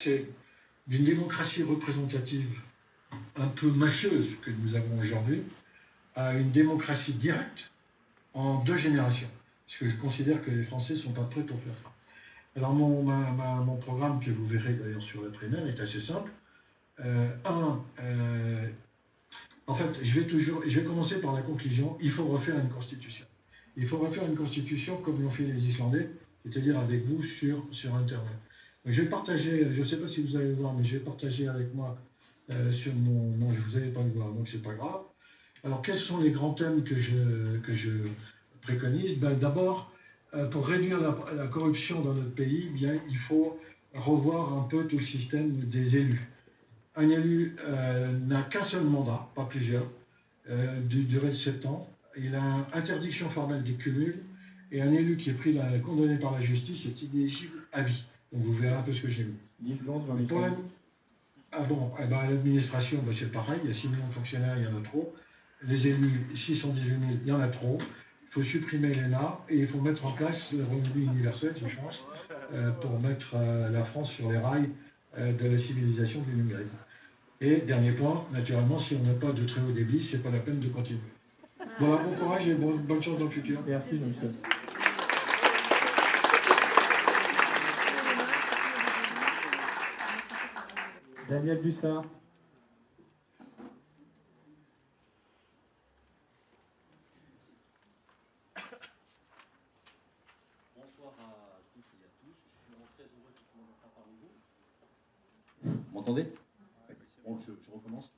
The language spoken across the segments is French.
C'est d'une démocratie représentative un peu mafieuse que nous avons aujourd'hui à une démocratie directe en 2 générations. Parce que je considère que les Français ne sont pas prêts pour faire ça. Alors mon programme, que vous verrez d'ailleurs sur la primaire, est assez simple. En fait, je vais commencer par la conclusion. Il faut refaire une constitution. Il faut refaire une constitution comme l'ont fait les Islandais, c'est-à-dire avec vous sur Internet. Donc, je vais partager, je ne sais pas si vous allez le voir, mais je vais partager avec moi sur mon... Non, vous n'allez pas le voir, donc c'est pas grave. Alors, quels sont les grands thèmes que je préconise? D'abord, pour réduire la corruption dans notre pays, il faut revoir un peu tout le système des élus. Un élu n'a qu'un seul mandat, pas plusieurs, d'une durée de 7 ans. Il a interdiction formelle du cumul, et un élu qui est condamné par la justice est inéligible à vie. Donc vous verrez un peu ce que j'ai mis. 10 secondes, 20 minutes. Ah bon, l'administration, c'est pareil, il y a 6 millions de fonctionnaires, il y en a trop. Les élus, 618 000, il y en a trop. Il faut supprimer l'ENA et il faut mettre en place le revenu universel, je pense, pour mettre la France sur les rails de la civilisation du numérique. Et dernier point, naturellement, si on n'a pas de très haut débit, c'est pas la peine de continuer. Voilà, bon courage et bonne chance dans le futur. Merci, Jean-Michel. Daniel Bussard. Bonsoir à toutes et à tous. Je suis vraiment très heureux d'être parmi vous. Vous m'entendez? Bon, je recommence.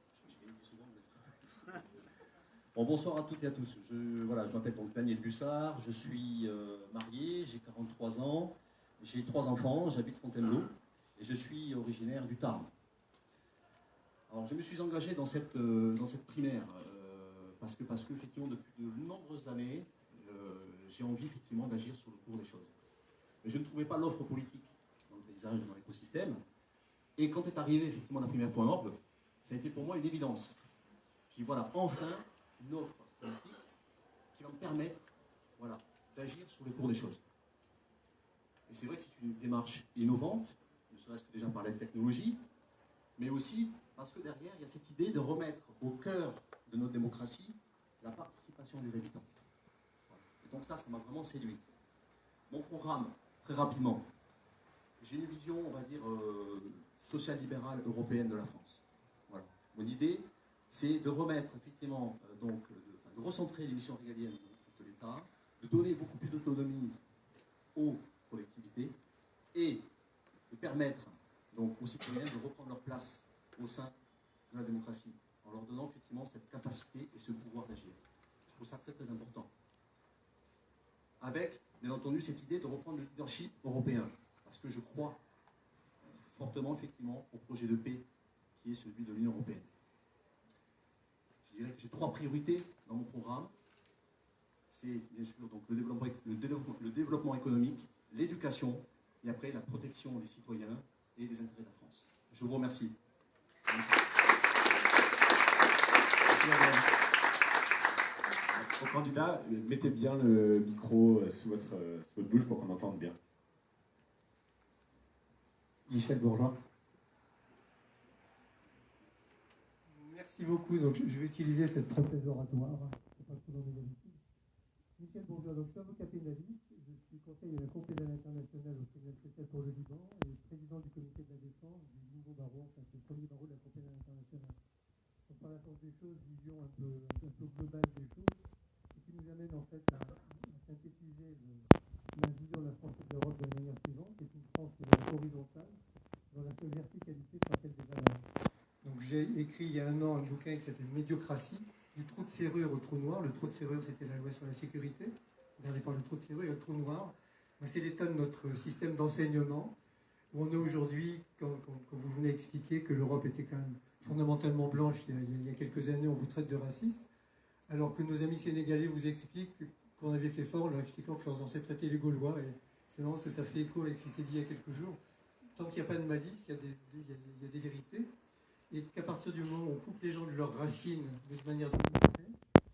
Bon, bonsoir à toutes et à tous. Je m'appelle donc Daniel Bussard. Je suis marié, j'ai 43 ans, j'ai 3 enfants, j'habite Fontainebleau et je suis originaire du Tarn. Alors, je me suis engagé dans cette primaire parce que effectivement, depuis de nombreuses années, j'ai envie effectivement d'agir sur le cours des choses. Mais je ne trouvais pas l'offre politique dans le paysage, dans l'écosystème. Et quand est arrivé effectivement la primaire.org, ça a été pour moi une évidence. Puis voilà, enfin, une offre politique qui va me permettre d'agir sur le cours des choses. Et c'est vrai que c'est une démarche innovante, ne serait-ce que déjà par la technologie, mais aussi parce que derrière, il y a cette idée de remettre au cœur de notre démocratie la participation des habitants. Et donc ça m'a vraiment séduit. Mon programme, très rapidement, j'ai une vision, on va dire, social-libérale européenne de la France. Voilà. Mon idée, c'est de remettre effectivement, de recentrer les missions régaliennes de l'État, de donner beaucoup plus d'autonomie aux collectivités et de permettre donc aux citoyens de reprendre leur place au sein de la démocratie, en leur donnant effectivement cette capacité et ce pouvoir d'agir. Je trouve ça très très important. Avec, bien entendu, cette idée de reprendre le leadership européen, parce que je crois fortement effectivement au projet de paix qui est celui de l'Union européenne. Je dirais que j'ai 3 priorités dans mon programme. C'est bien sûr donc, le développement économique, l'éducation, et après la protection des citoyens et des intérêts de la France. Je vous remercie. Au candidat, mettez bien le micro sous votre bouche pour qu'on entende bien. Michel Bourgeois. Merci beaucoup. Donc, je vais utiliser cette prothèse oratoire. C'est pas trop dans mes habitudes. Michel Bourgeois, donc je suis avocat pénaliste. Je suis conseiller de la Cour pénale internationale au tribunal spécial pour le Liban et président du comité de la défense du nouveau barreau, enfin c'est le premier barreau de la Cour pénale internationale. Donc, par la force des choses, vision un peu globale des choses, et qui nous amène en fait à synthétiser ma vision de la France et de l'Europe de la manière suivante. C'est une France qui est horizontale, dans la seule verticalité sera celle des valeurs. Donc j'ai écrit il y a un an un bouquin qui s'appelle Médiocratie, du trou de serrure au trou noir. Le trou de serrure, c'était la loi sur la sécurité. Regardez par le trou de serrure et le trou noir. C'est l'état de notre système d'enseignement, où on est aujourd'hui, quand vous venez expliquer que l'Europe était quand même fondamentalement blanche il y a quelques années, on vous traite de raciste, alors que nos amis sénégalais vous expliquent qu'on avait fait fort en leur expliquant que leurs ancêtres étaient les Gaulois. Et c'est marrant parce que ça fait écho avec ce qui s'est dit il y a quelques jours. Tant qu'il n'y a pas de malice, il y a des vérités. Et qu'à partir du moment où on coupe les gens de leurs racines de manière dominante,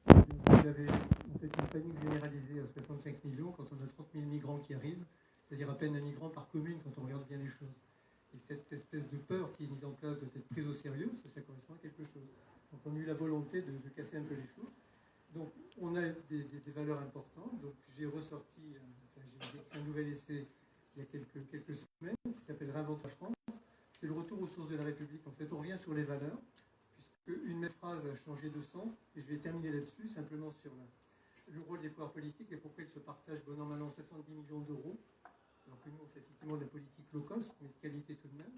vous avez en fait une panique généralisée à 65 millions quand on a 30 000 migrants qui arrivent, c'est-à-dire à peine un migrant par commune quand on regarde bien les choses. Et cette espèce de peur qui est mise en place doit être prise au sérieux, parce que ça correspond à quelque chose. Donc on a eu la volonté de casser un peu les choses. Donc on a des valeurs importantes. Donc j'ai ressorti, j'ai écrit un nouvel essai il y a quelques semaines qui s'appelle Réinvente la France. C'est le retour aux sources de la République. En fait, on revient sur les valeurs, puisque une même phrase a changé de sens, et je vais terminer là-dessus, simplement sur le rôle des pouvoirs politiques et pourquoi ils se partagent bon an mal an 70 millions d'euros, alors que nous on fait effectivement de la politique low cost, mais de qualité tout de même.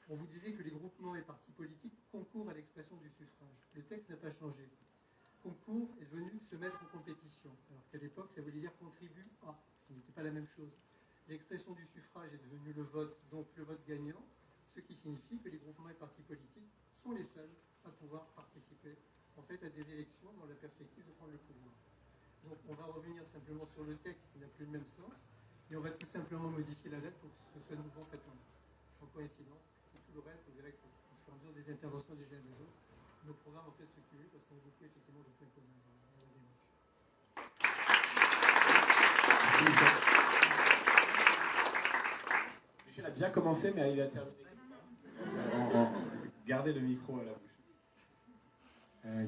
On vous disait que les groupements et partis politiques concourent à l'expression du suffrage. Le texte n'a pas changé. Concours est devenu se mettre en compétition, alors qu'à l'époque ça voulait dire contribue à, ce qui n'était pas la même chose. L'expression du suffrage est devenue le vote, donc le vote gagnant, ce qui signifie que les groupements et partis politiques sont les seuls à pouvoir participer en fait à des élections dans la perspective de prendre le pouvoir. Donc on va revenir simplement sur le texte qui n'a plus le même sens, et on va tout simplement modifier la lettre pour que ce soit nouveau en fait en coïncidence. Et tout le reste, vous verrez qu'au fur et à mesure des interventions des uns et des autres, nos programmes en fait se cumulent parce qu'on a beaucoup effectivement de points communs dans la démarche. Michel a bien commencé, mais il a terminé. Gardez le micro à la bouche.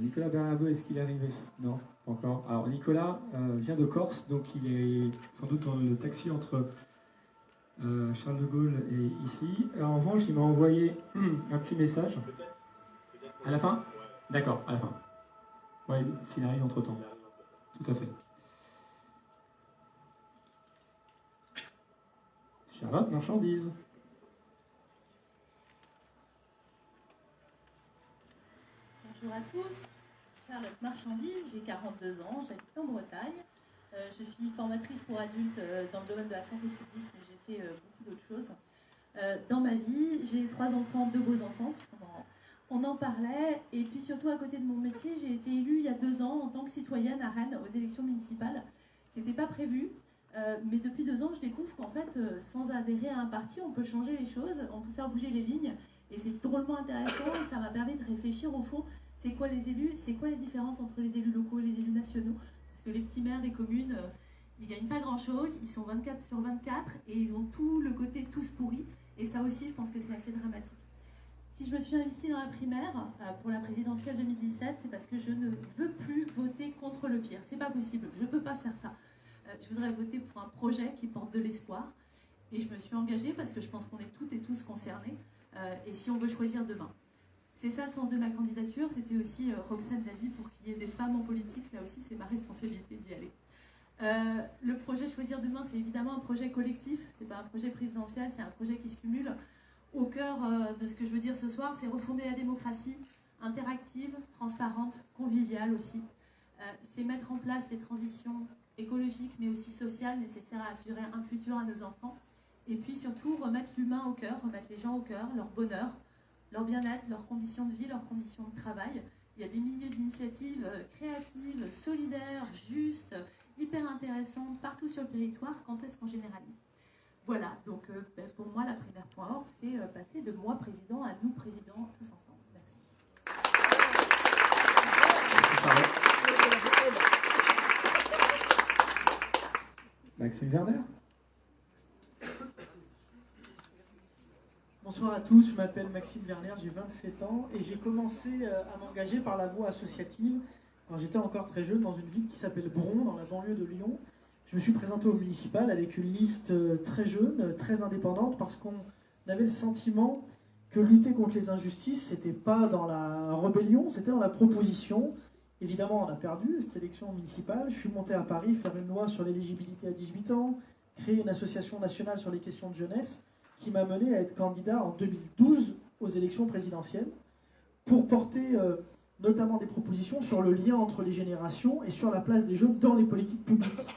Nicolas Bernabeu, est-ce qu'il est arrivé? Non, pas encore. Alors Nicolas vient de Corse, donc il est sans doute dans le taxi entre Charles de Gaulle et ici. En revanche, il m'a envoyé un petit message. Peut-être. À la fin? D'accord, à la fin. Oui, s'il arrive entre-temps. Tout à fait. Charlotte, marchandise. Bonjour à tous, Charlotte Marchandise, j'ai 42 ans, j'habite en Bretagne. Je suis formatrice pour adultes dans le domaine de la santé publique, mais j'ai fait beaucoup d'autres choses. Dans ma vie, j'ai 3 enfants, 2 beaux enfants, puisqu'on en parlait. Et puis surtout, à côté de mon métier, j'ai été élue il y a 2 ans en tant que citoyenne à Rennes aux élections municipales. C'était pas prévu, mais depuis 2 ans, je découvre qu'en fait, sans adhérer à un parti, on peut changer les choses, on peut faire bouger les lignes. Et c'est drôlement intéressant et ça m'a permis de réfléchir au fond, c'est quoi les élus, c'est quoi les différences entre les élus locaux et les élus nationaux. Parce que les petits maires des communes, ils ne gagnent pas grand-chose, ils sont 24 sur 24 et ils ont tout le côté tous pourris. Et ça aussi, je pense que c'est assez dramatique. Si je me suis investie dans la primaire pour la présidentielle 2017, c'est parce que je ne veux plus voter contre le pire. C'est pas possible, je ne peux pas faire ça. Je voudrais voter pour un projet qui porte de l'espoir. Et je me suis engagée parce que je pense qu'on est toutes et tous concernés. Et si on veut choisir demain. C'est ça le sens de ma candidature, c'était aussi, Roxane l'a dit, pour qu'il y ait des femmes en politique, là aussi c'est ma responsabilité d'y aller. Le projet Choisir demain, c'est évidemment un projet collectif, c'est pas un projet présidentiel, c'est un projet qui se cumule. Au cœur de ce que je veux dire ce soir, c'est refonder la démocratie interactive, transparente, conviviale aussi. C'est mettre en place les transitions écologiques mais aussi sociales nécessaires à assurer un futur à nos enfants. Et puis surtout, remettre l'humain au cœur, remettre les gens au cœur, leur bonheur, leur bien-être, leurs conditions de vie, leurs conditions de travail. Il y a des milliers d'initiatives créatives, solidaires, justes, hyper intéressantes, partout sur le territoire. Quand est-ce qu'on généralise? Voilà, donc pour moi, la première point org, c'est passer de moi président à nous présidents, tous ensemble. Merci. Maxime Werner. Bonsoir à tous, je m'appelle Maxime Werner, j'ai 27 ans et j'ai commencé à m'engager par la voie associative quand j'étais encore très jeune dans une ville qui s'appelle Bron, dans la banlieue de Lyon. Je me suis présenté au municipal avec une liste très jeune, très indépendante, parce qu'on avait le sentiment que lutter contre les injustices, c'était pas dans la rébellion, c'était dans la proposition. Évidemment, on a perdu cette élection municipale. Je suis monté à Paris faire une loi sur l'éligibilité à 18 ans, créer une association nationale sur les questions de jeunesse, qui m'a mené à être candidat en 2012 aux élections présidentielles pour porter notamment des propositions sur le lien entre les générations et sur la place des jeunes dans les politiques publiques.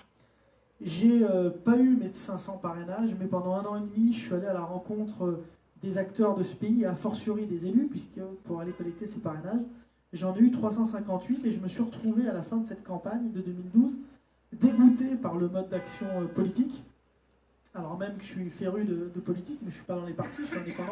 J'ai pas eu mes 500 parrainages, mais pendant 1 an et demi, je suis allé à la rencontre des acteurs de ce pays, et a fortiori des élus, puisque pour aller collecter ces parrainages, j'en ai eu 358 et je me suis retrouvé à la fin de cette campagne de 2012 dégoûté par le mode d'action politique. Alors même que je suis féru de politique, mais je ne suis pas dans les partis, je suis indépendant.